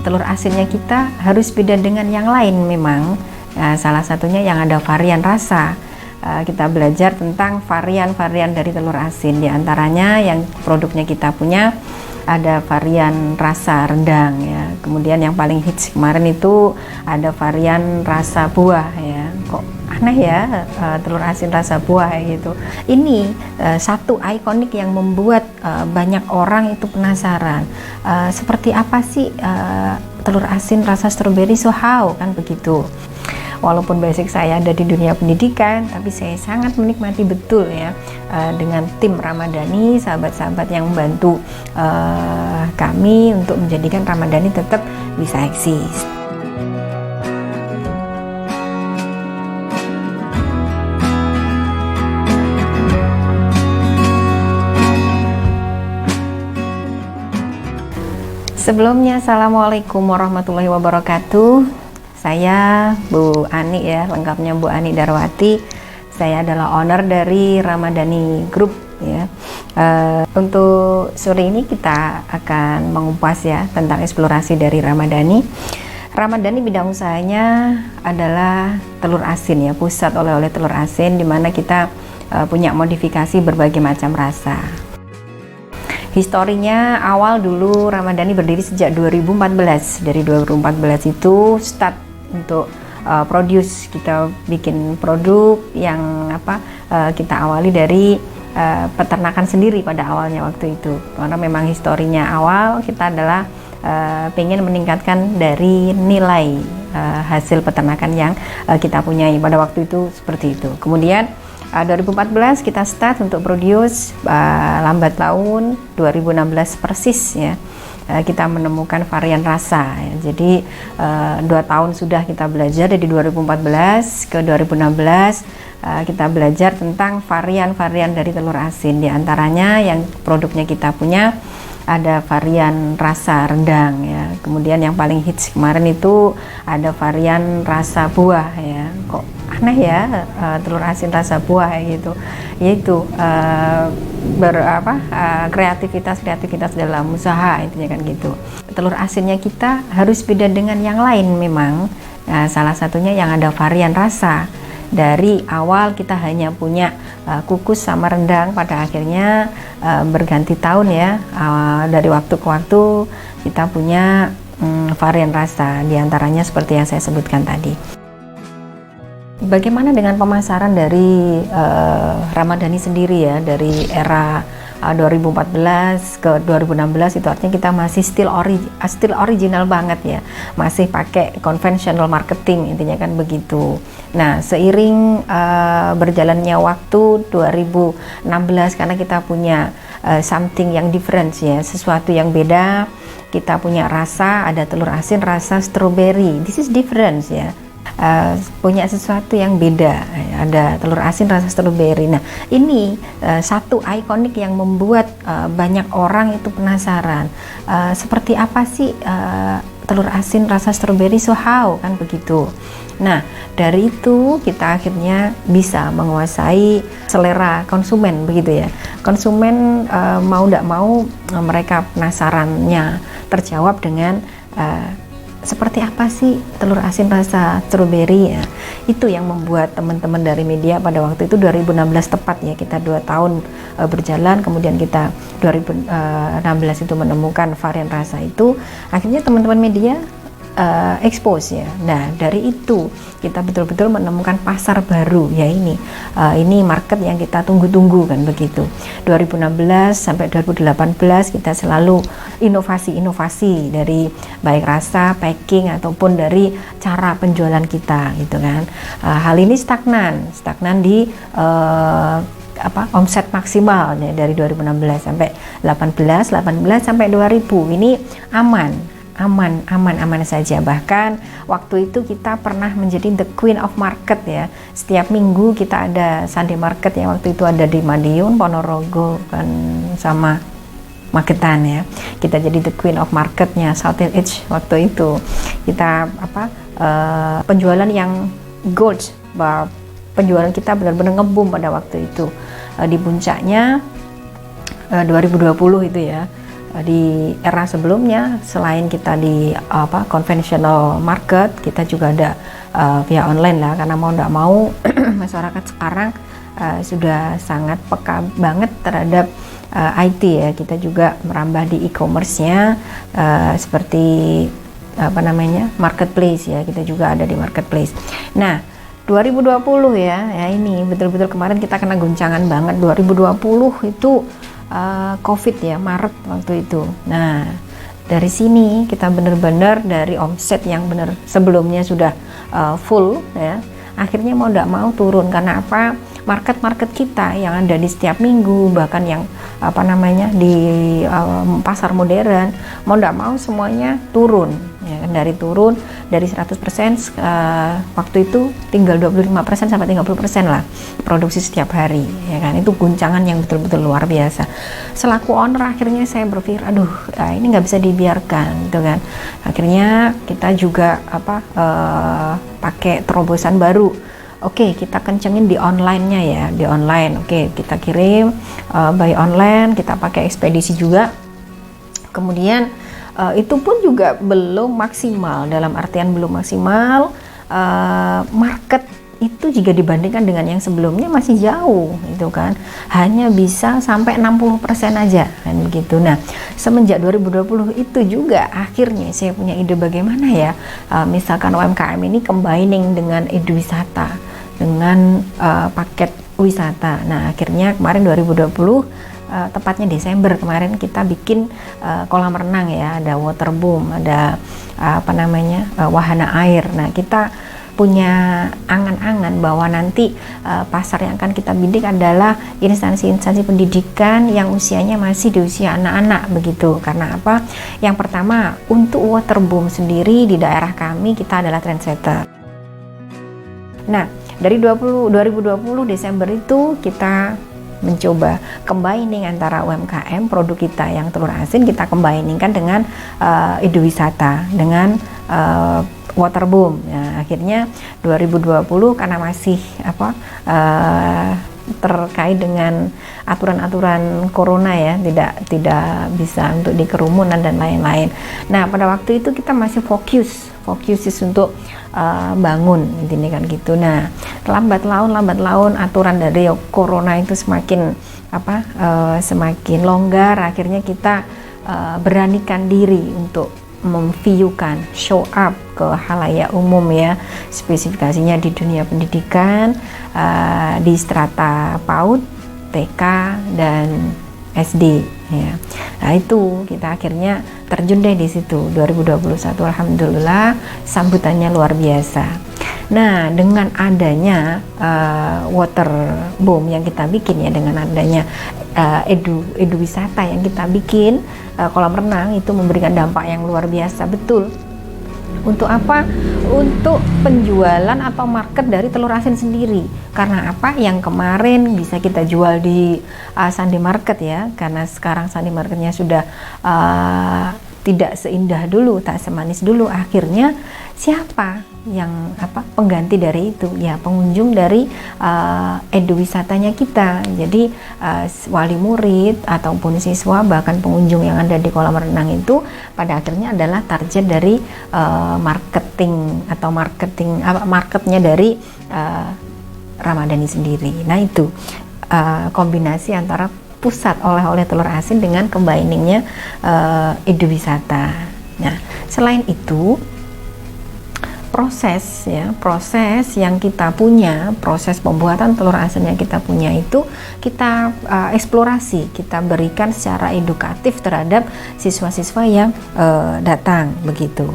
Telur asinnya kita harus beda dengan yang lain memang. Salah satunya yang ada varian rasa. Kita belajar tentang varian-varian dari telur asin. Di antaranya yang produknya kita punya ada varian rasa rendang ya. Kemudian yang paling hits kemarin itu ada varian rasa buah ya. Kok aneh ya, telur asin rasa buah gitu. Ini satu ikonik yang membuat banyak orang itu penasaran. Seperti apa sih telur asin rasa stroberi, so how kan begitu. Walaupun basic saya ada di dunia pendidikan, tapi saya sangat menikmati betul ya dengan tim Ramadhani, sahabat-sahabat yang membantu kami untuk menjadikan Ramadhani tetap bisa eksis. Sebelumnya, Assalamualaikum warahmatullahi wabarakatuh. Saya Bu Ani ya, lengkapnya Bu Ani Darwati. Saya adalah owner dari Ramadhani Group ya. Untuk sore ini kita akan mengupas ya tentang eksplorasi dari Ramadhani. Ramadhani bidang usahanya adalah telur asin ya, pusat oleh-oleh telur asin, di mana kita punya modifikasi berbagai macam rasa. Historinya awal dulu Ramadhani berdiri sejak 2014. Dari 2014 itu start untuk produce, kita bikin produk yang kita awali dari peternakan sendiri pada awalnya waktu itu, karena memang historinya awal kita adalah pengen meningkatkan dari nilai hasil peternakan yang kita punyai pada waktu itu, seperti itu. Kemudian 2014 kita start untuk produce, lambat laun 2016 persis ya kita menemukan varian rasa ya. Jadi 2 tahun sudah kita belajar, dari 2014 ke 2016 kita belajar tentang varian-varian dari telur asin. Di antaranya yang produknya kita punya ada varian rasa rendang ya. Kemudian yang paling hits kemarin itu ada varian rasa buah ya. Kok aneh ya, telur asin rasa buah gitu. Yaitu kreativitas dalam usaha, intinya kan gitu. Telur asinnya kita harus beda dengan yang lain memang. Salah satunya yang ada varian rasa. Dari awal kita hanya punya kukus sama rendang, pada akhirnya berganti tahun ya, dari waktu ke waktu kita punya varian rasa, diantaranya seperti yang saya sebutkan tadi. Bagaimana dengan pemasaran dari Ramadhani sendiri ya, dari era 2014 ke 2016, itu artinya kita masih still original banget ya, masih pakai conventional marketing, intinya kan begitu. Nah, seiring berjalannya waktu 2016, karena kita punya something yang different ya, sesuatu yang beda, kita punya rasa, ada telur asin rasa strawberry, this is different ya. Punya sesuatu yang beda, ada telur asin rasa stroberi. Nah, ini satu ikonik yang membuat banyak orang itu penasaran, seperti apa sih telur asin rasa stroberi, so how kan begitu. Nah, dari itu kita akhirnya bisa menguasai selera konsumen, begitu ya. Konsumen mau tidak mau mereka penasarannya terjawab dengan seperti apa sih telur asin rasa stroberi ya. Itu yang membuat teman-teman dari media pada waktu itu 2016 tepat ya, kita 2 tahun berjalan, kemudian kita 2016 itu menemukan varian rasa itu, akhirnya teman-teman media expose ya. Nah, dari itu kita betul-betul menemukan pasar baru ya, ini market yang kita tunggu-tunggu kan begitu. 2016 sampai 2018 kita selalu inovasi dari baik rasa, packing ataupun dari cara penjualan kita gitu kan. Hal ini stagnan di omset maksimal ya, dari 2016 sampai 18 sampai 2000 ini aman saja. Bahkan waktu itu kita pernah menjadi the queen of market ya. Setiap minggu kita ada Sunday market yang waktu itu ada di Madiun, Ponorogo kan, sama Magetan ya. Kita jadi the queen of marketnya Southeast Edge waktu itu. Kita penjualan yang gold, penjualan kita benar-benar ngebum pada waktu itu. Di puncaknya 2020 itu ya, di era sebelumnya selain kita di conventional market, kita juga ada via online lah, karena mau tidak mau masyarakat sekarang sudah sangat peka banget terhadap IT ya. Kita juga merambah di e-commerce-nya seperti marketplace ya, kita juga ada di marketplace. Nah 2020 ya ini betul-betul kemarin kita kena guncangan banget. 2020 itu COVID ya, Maret waktu itu. Nah dari sini kita benar-benar dari omset yang benar sebelumnya sudah full ya, akhirnya mau tidak mau turun. Karena apa? Market kita yang ada di setiap minggu, bahkan yang di pasar modern, mau tidak mau semuanya turun ya, dari 100% waktu itu tinggal 25% sampai 30% lah produksi setiap hari ya kan. Itu guncangan yang betul-betul luar biasa. Selaku owner akhirnya saya berpikir ini nggak bisa dibiarkan gitu kan. Akhirnya kita juga pakai terobosan baru. Oke, kita kencengin di online-nya ya, di online. Oke, kita kirim by online, kita pakai ekspedisi juga. Kemudian itu pun juga belum maksimal, dalam artian belum maksimal. Market itu jika dibandingkan dengan yang sebelumnya masih jauh, gitu kan. Hanya bisa sampai 60% aja, kan begitu. Nah, semenjak 2020 itu juga akhirnya saya punya ide bagaimana ya, misalkan UMKM ini combining dengan eduwisata, dengan paket wisata. Nah, akhirnya kemarin 2020 tepatnya Desember kemarin kita bikin kolam renang ya, ada waterboom, ada wahana air. Nah, kita punya angan-angan bahwa nanti pasar yang akan kita bidik adalah instansi-instansi pendidikan yang usianya masih di usia anak-anak begitu. Karena apa? Yang pertama, untuk waterboom sendiri di daerah kami kita adalah trendsetter. Nah, dari 2020 Desember itu kita mencoba combining antara UMKM, produk kita yang telur asin kita combiningkan dengan eduwisata, dengan waterboom. Nah, akhirnya 2020 karena masih terkait dengan aturan-aturan corona ya, tidak bisa untuk dikerumunan dan lain-lain. Nah, pada waktu itu kita masih fokus untuk bangun intinya kan gitu. Nah, lambat laun aturan dari corona itu semakin longgar. Akhirnya kita beranikan diri untuk memviewkan, show up ke halayak umum ya, spesifikasinya di dunia pendidikan, di strata PAUD, TK dan SD ya. Nah, itu kita akhirnya terjun deh di situ 2021. Alhamdulillah sambutannya luar biasa. Nah, dengan adanya waterboom yang kita bikin ya, dengan adanya edu wisata yang kita bikin, kolam renang itu memberikan dampak yang luar biasa betul. Untuk apa? Untuk penjualan atau market dari telur asin sendiri. Karena apa? Yang kemarin bisa kita jual di Sandi Market ya, karena sekarang Sandi Marketnya sudah tidak seindah dulu, tak semanis dulu. Akhirnya siapa yang pengganti dari itu? Ya, pengunjung dari eduwisatanya kita. Jadi wali murid ataupun siswa, bahkan pengunjung yang ada di kolam renang itu pada akhirnya adalah target dari marketnya dari Ramadhani sendiri. Nah, itu kombinasi antara pusat oleh-oleh telur asin dengan combiningnya eduwisata. Nah, selain itu proses yang kita punya, proses pembuatan telur asin yang kita punya itu kita eksplorasi, kita berikan secara edukatif terhadap siswa-siswa yang datang begitu.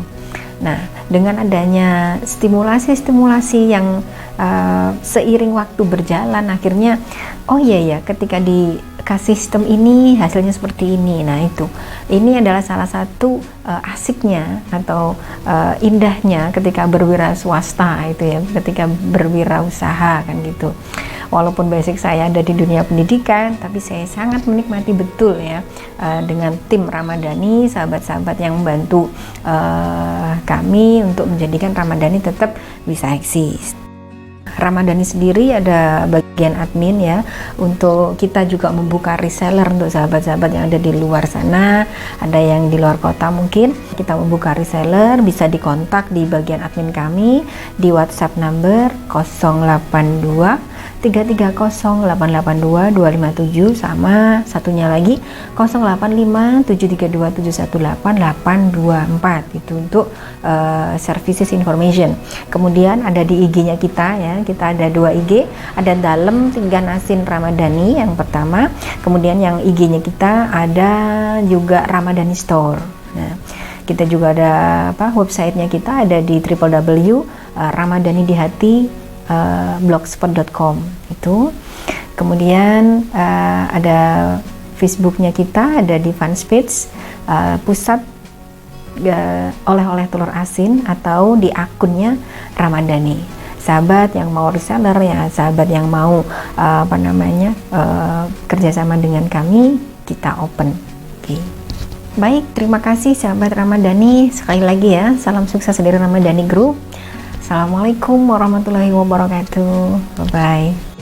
Nah, dengan adanya stimulasi yang seiring waktu berjalan, akhirnya ketika dikasih sistem ini hasilnya seperti ini. Nah, ini adalah salah satu asiknya atau indahnya ketika berwira swasta itu ya, ketika berwirausaha kan gitu. Walaupun basic saya ada di dunia pendidikan, tapi saya sangat menikmati betul ya dengan tim Ramadhani, sahabat-sahabat yang membantu kami untuk menjadikan Ramadhani tetap bisa eksis. Ramadhani sendiri ada bagian admin ya, untuk kita juga membuka reseller untuk sahabat-sahabat yang ada di luar sana, ada yang di luar kota mungkin. Kita membuka reseller, bisa dikontak di bagian admin kami di WhatsApp number 082 330 882 257, sama satunya lagi 085 732 718 824, itu untuk services information. Kemudian ada di IG-nya kita ya, kita ada 2 IG, ada Dalem Tinggan Asin Ramadhani yang pertama, kemudian yang IG-nya kita ada juga Ramadhani Store. Nah, kita juga ada websitenya kita ada di www.ramadhanidihati blogspot.com itu. Kemudian ada Facebooknya kita ada di Fanspage Pusat Oleh-oleh Telur Asin, atau di akunnya Ramadhani. Sahabat yang mau reseller ya, sahabat yang mau kerjasama dengan kami, kita open. Oke. Baik, terima kasih sahabat Ramadhani. Sekali lagi ya, salam sukses dari Ramadhani Group. Assalamualaikum warahmatullahi wabarakatuh. Bye-bye.